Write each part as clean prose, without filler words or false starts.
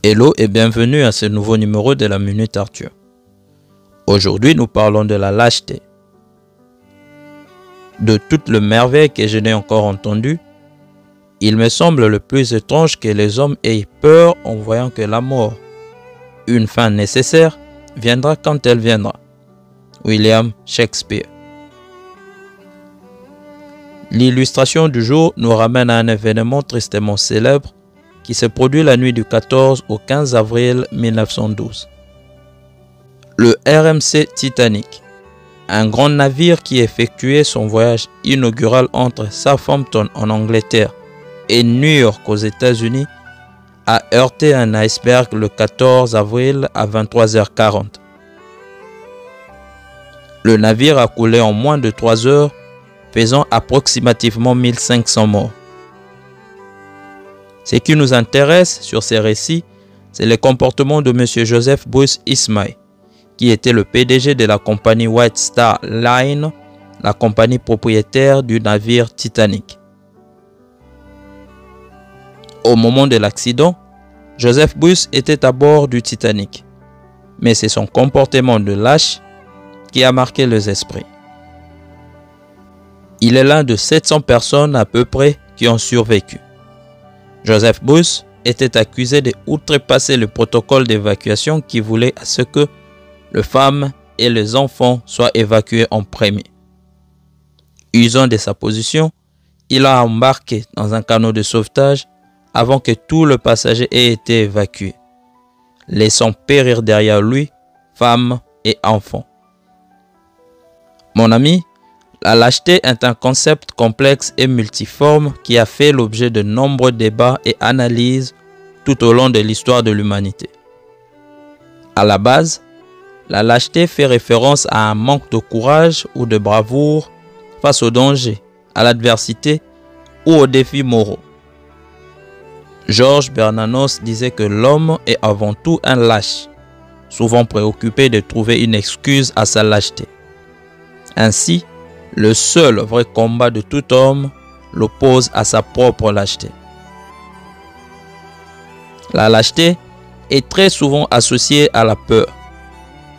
Hello et bienvenue à ce nouveau numéro de la Minute Arthur. Aujourd'hui, nous parlons de la lâcheté. De toutes les merveilles que je n'ai encore entendues, il me semble le plus étrange que les hommes aient peur en voyant que la mort, une fin nécessaire, viendra quand elle viendra. William Shakespeare. L'illustration du jour nous ramène à un événement tristement célèbre qui se produit la nuit du 14 au 15 avril 1912. Le RMC Titanic, un grand navire qui effectuait son voyage inaugural entre Southampton en Angleterre et New York aux États-Unis, a heurté un iceberg le 14 avril à 23h40. Le navire a coulé en moins de 3 heures, faisant approximativement 1500 morts. Ce qui nous intéresse sur ces récits, c'est le comportement de M. Joseph Bruce Ismay, qui était le PDG de la compagnie White Star Line, la compagnie propriétaire du navire Titanic. Au moment de l'accident, Joseph Bruce était à bord du Titanic, mais c'est son comportement de lâche qui a marqué les esprits. Il est l'un de 700 personnes à peu près qui ont survécu. Joseph Bruce était accusé de outrepasser le protocole d'évacuation qui voulait à ce que les femmes et les enfants soient évacués en premier. Usant de sa position, il a embarqué dans un canot de sauvetage avant que tous les passagers aient été évacués, laissant périr derrière lui femmes et enfants. Mon ami, la lâcheté est un concept complexe et multiforme qui a fait l'objet de nombreux débats et analyses tout au long de l'histoire de l'humanité. À la base, la lâcheté fait référence à un manque de courage ou de bravoure face au danger, à l'adversité ou aux défis moraux. Georges Bernanos disait que l'homme est avant tout un lâche, souvent préoccupé de trouver une excuse à sa lâcheté. Ainsi, le seul vrai combat de tout homme l'oppose à sa propre lâcheté. La lâcheté est très souvent associée à la peur,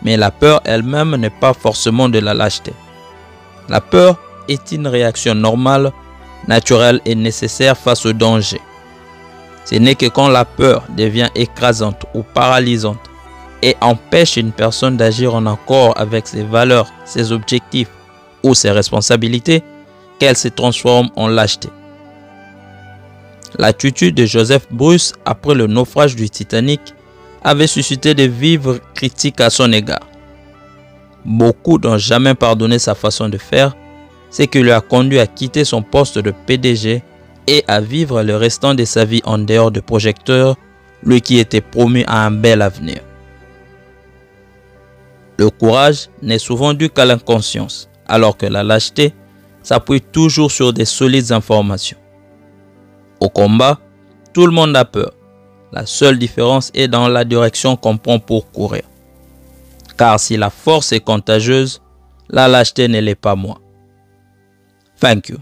mais la peur elle-même n'est pas forcément de la lâcheté. La peur est une réaction normale, naturelle et nécessaire face au danger. Ce n'est que quand la peur devient écrasante ou paralysante et empêche une personne d'agir en accord avec ses valeurs, ses objectifs ou ses responsabilités, qu'elle se transforme en lâcheté. L'attitude de Joseph Bruce après le naufrage du Titanic avait suscité de vives critiques à son égard. Beaucoup n'ont jamais pardonné sa façon de faire, ce qui lui a conduit à quitter son poste de PDG et à vivre le restant de sa vie en dehors de projecteurs, lui qui était promu à un bel avenir. Le courage n'est souvent dû qu'à l'inconscience, alors que la lâcheté s'appuie toujours sur des solides informations. Au combat, tout le monde a peur. La seule différence est dans la direction qu'on prend pour courir. Car si la force est contagieuse, la lâcheté ne l'est pas moins. Thank you.